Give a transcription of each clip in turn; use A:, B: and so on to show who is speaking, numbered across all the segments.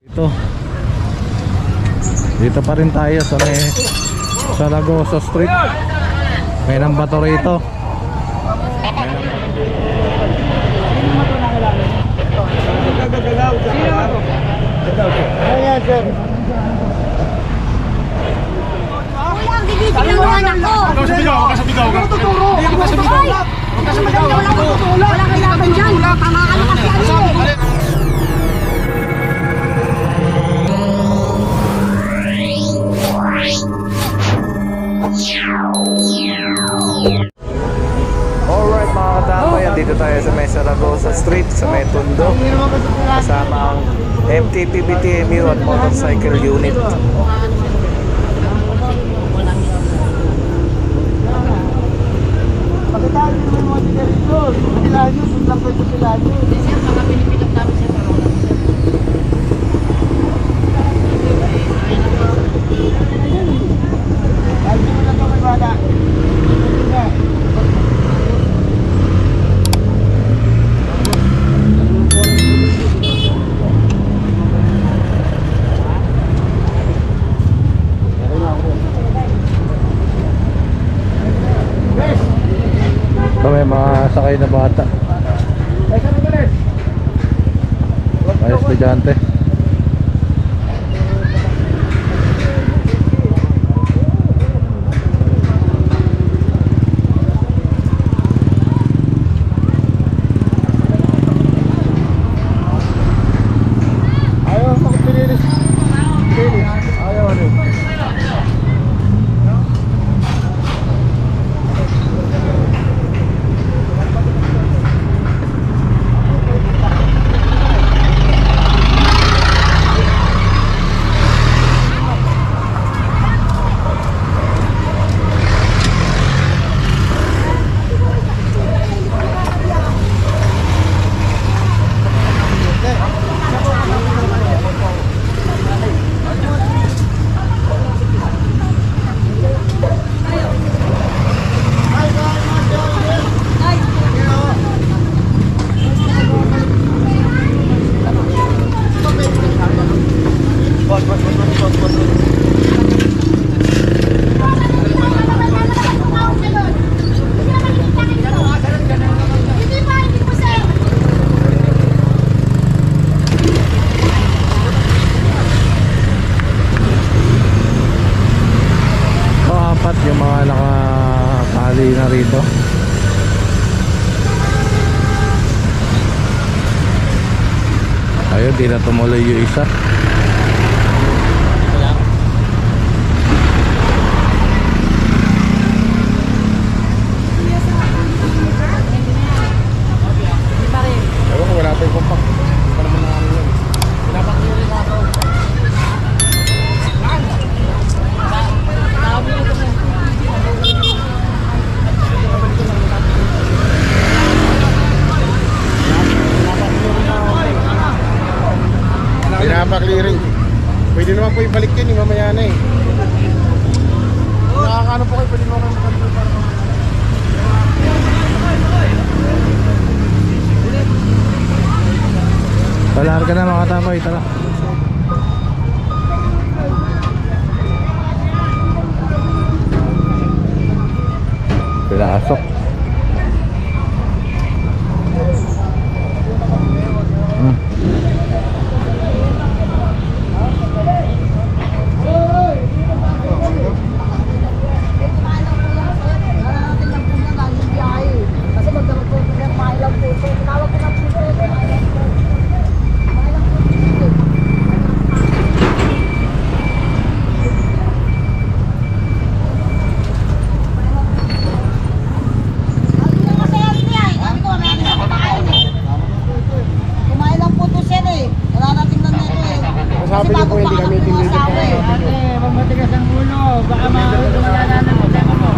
A: Dito pa rin tayo sa may Zaragoza Street. May nang bato rito.
B: Ayan, sir.
C: Kuya, ang gigising ng mga anak ko.
B: Huwag ka sa bigaw, huwag ka sa bigaw. Huwag ka sa bigaw. Huwag ka sa bigaw.
C: Wala kailangan dyan. Tamaan kasi ano eh.
A: Alright mga katambay, dito tayo sa may Zaragoza Street, sa may Tondo. Kasama ang MTPBT Miron Motorcycle Unit.
B: Pagkatalo yung mga tigarito. Sila yun, sundan ko ito sila yun.
C: Siya, mga Pilipinang dami siya para wala.
B: Ay, hindi mo na ito may bala. Hindi na.
A: May mga sakay na bata. May estudyante.
B: Ayaw ako pinilis. Ayaw ano.
A: Apat yung mga nakatali na rito. Ayun, di na tumuloy yung isa.
B: Ewan ko, wala tayong compact. Pa naman na ano yun. Pinapakili na ako. Pinapa-clearing. Pwede naman po ibalik yan, mamaya na eh. Nakakano po kayo, pwede naman kayo makanto para
A: Palar ka na mga katambay, tara. Pinasok.
C: Kasi magdamag po ito ng mailang puso. Tinawag ko ng puso. Mailang puso.
B: sabi niyo po hindi kami tinigil po.
D: Ate, wag matigas ang ulo. Baka mawala ng problema mo.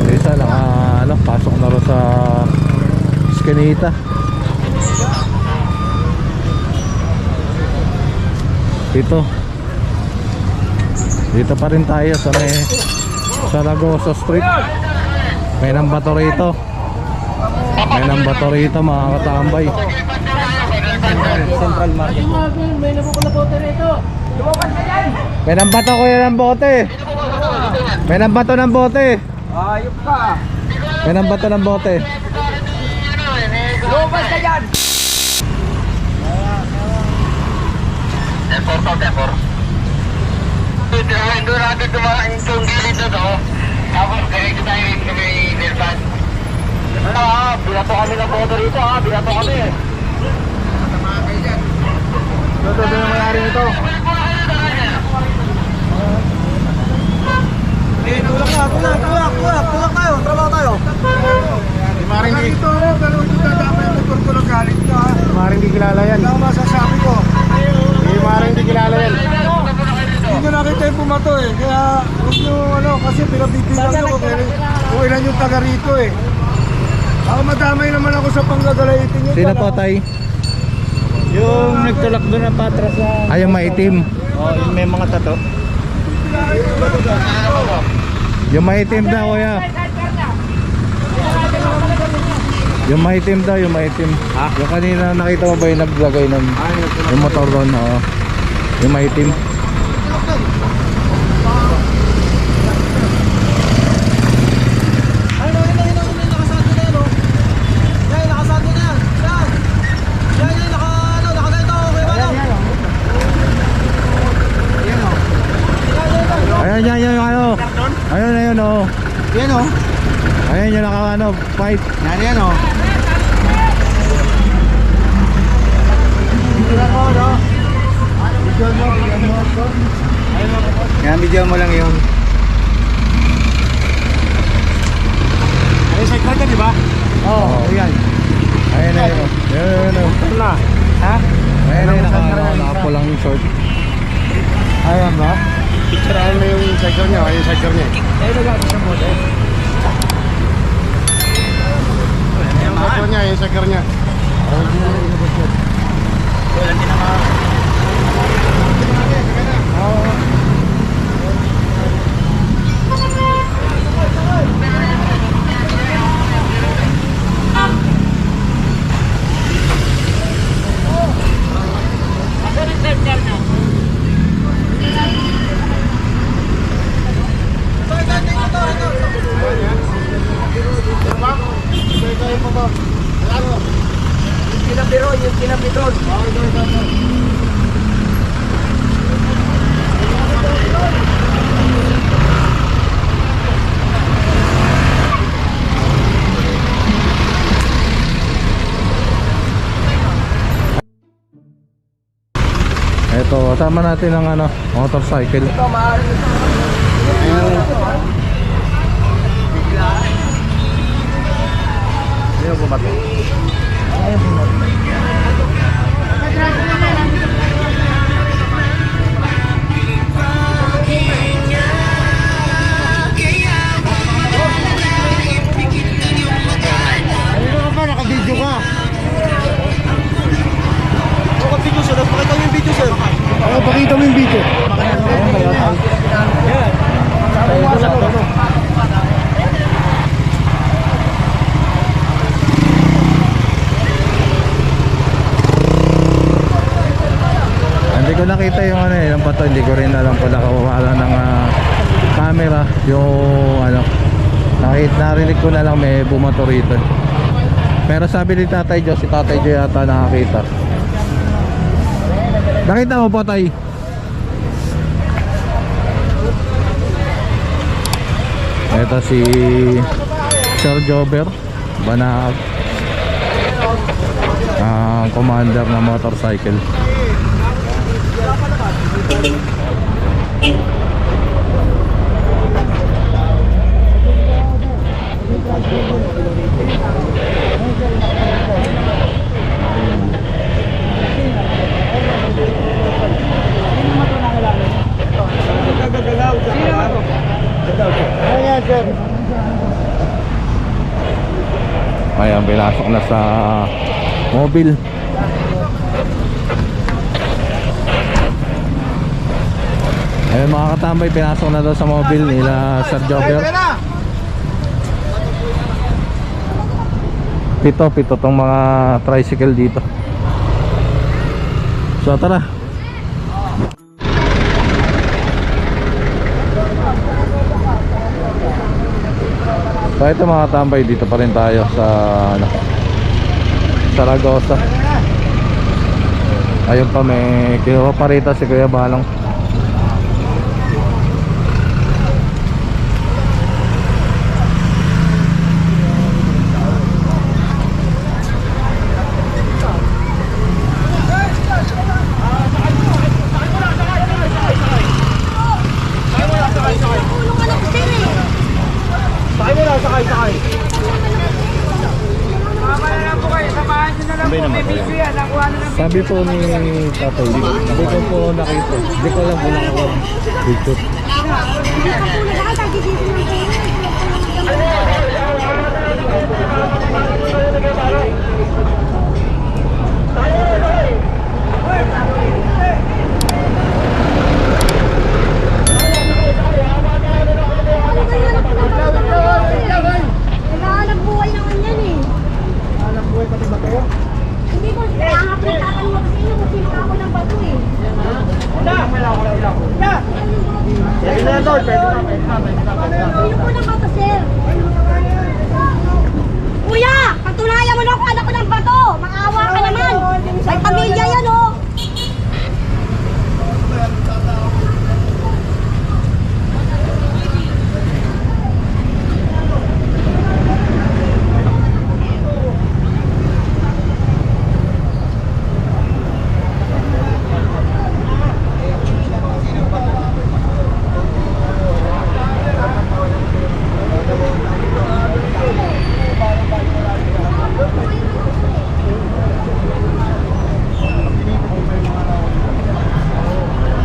A: Isa lang pasok na rin sa Eskinita. Dito pa rin tayo sa may Zaragoza Street. May nambato rito. May nambato rito mga katambay. Central Market.
D: May nabubulobote rito.
A: May nambato ko yan ng bote. May nambato ng bote.
B: Ayop ka.
A: May nambato ng bote.
B: Lumabas ka dyan. Tempor. Doon natin tumaking itong gilid na to. Tapos ganito tayo rin kami nilpan. Binato kami ng boto rito ha. Binato kami eh. Ito na nangyari nito. Tulak tayo. Trabaho tayo. Maring di ito, pero ito dadama yung motor ko ng galing ka. Maring di kilala yan. Ano masasabi ko? Maring di kilala yan. Hindi nyo nakita yung pumato eh. Kaya huwag nyo kasi pinabibilang nyo kung ilan yung taga rito eh. Ako madamay naman ako sa panggagalaitin nyo.
A: Sino po, tay?
D: Yung nagtulak doon na patras sa...
A: Ay, yung maitim.
D: Oh, yung may mga tato.
A: Yung maitim daw, kuya. Yung maitim daw, yung maitim.
D: Ha?
A: Yung kanina nakita mo ba yung naglagay ng yung motor doon, oo. Yung maitim. Ayan, yung ano. Ayun, oh.
B: Yan o.
A: Ayan yung naka, fight.
B: Yan o. Yan, video mo lang yun. Ay, sa kanya, di ba?
A: Oo, yan. Ayan na yun. Ayun
B: na. Ha?
A: Ayan na yun, nakapulang yung short.
B: Ayan ba? Picturean mo yung cycle niya, yung cycle niya. Eh, nag-aabot sa bote. Yung cycle niya, yung cycle niya. Wala din naman. Yung kinabidon.
A: Ito, kasama natin ang motorcycle. Sino bumato?
B: Naka-video ka. Naka-video sir. Pakita mo yung video sir. Pakita mo yung video.
A: Hindi ko nakita yung yung bato, hindi ko rin alam pala kawalan ng camera, yung narinig ko na lang may bumato rito. Pero sabi ni Tatay Jo, si Tatay Jo yata nakakita. Nakita mo po, Tay? Ito si Sir Jober Banag, ang commander ng motorcycle. Ayan, pinasok na sa mobile. Ayun mga katambay, pinasok na daw sa mobile nila Sir Jobber. Pito tong mga tricycle dito. So tara. So ito mga tambay, dito pa rin tayo sa Saragossa. Ayun pa, may kinuha pa rito si Kuya Balong. Sabi po ni Tatay, hindi ko po nakita. Hindi ko alam kung nakakuha dito.
C: Naghahanap buhay naman yan eh.
B: Alam buhay pati ba kayo?
C: Hindi ko, nahahap na tatanong kasi yun kung sino ako ng bato eh.
B: Pwede na tol, pwede na.
C: Sino po ng bato, sir? Kuya! Patunayan mo na kung anak ko ng bato! Maawa ka naman! May pamilya yan oh!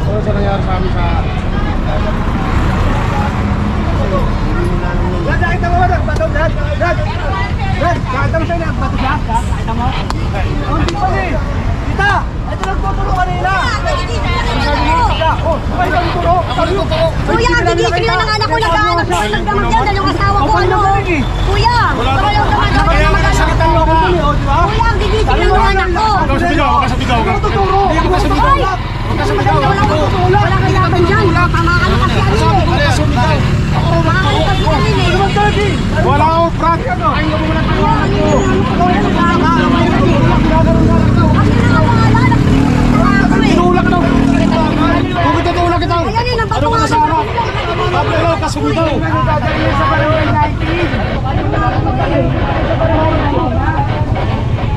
B: So sa nangyari sa amin sa nakita mo ba nagbato? Nakita mo siya nagbato siya? Nakita mo? Hindi pa rin! Kita! Ito nagtuturo kanina!
C: Kuya, gigising na ng anak ko, naghahanap ko ng gamot yan dahil yung asawa ko ano. Kuya, wala yung gamot ako na magano. Kuya, gigising na ng anak ko. Wala kailangan dyan. Pamakano kasi ano eh. Pamakano kasi ano eh.
B: Wala ako, Frank! Ay, mo muna tayo! Tinulak daw! Kung tutulak kita!
C: Ayan eh,
B: Ano ka sa harap? Pablo, kasumitaw!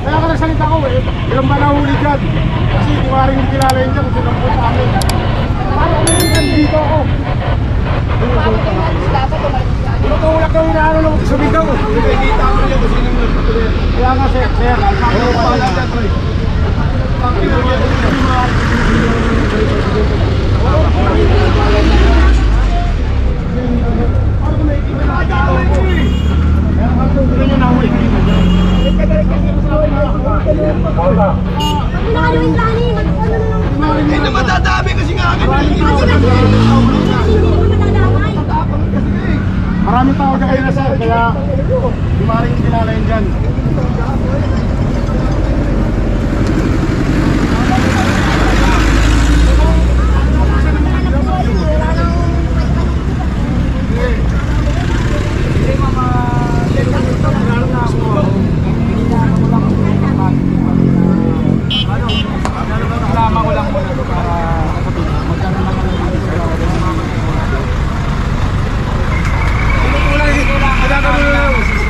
B: Kaya ka nagsalita ko eh, ilang ba nahuli dyan? Kasi di maaaring hindi kilala yun dyan, silang po sa amin. Parang dito ako. Tinutulak daw yung ano lang, sumitaw. Kita mo yun kung sino yung nagpatuloy. Kaya nga sir, sabi ko pa lang dyan.
C: Hindi
B: madadami kasi nga akin. Maraming tao na kayo na sir, kaya di maaaring kilala yun dyan.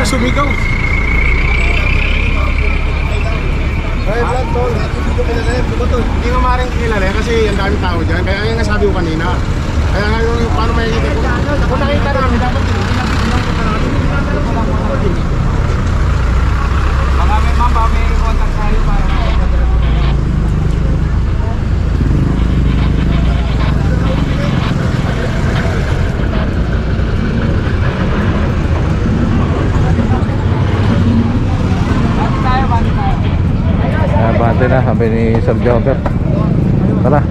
B: Sumigaw. Ay, Vlad, tol. Hindi ko maaaring kilala kasi ang daming tao dyan. Kaya yung nasabi ko kanina. Kaya nga yung paano makikita ko. Kung nakita namin, dapat baka may ma'am, baka may contact tayo para
A: Bante na, sabi ni Sir Jobber. Tara.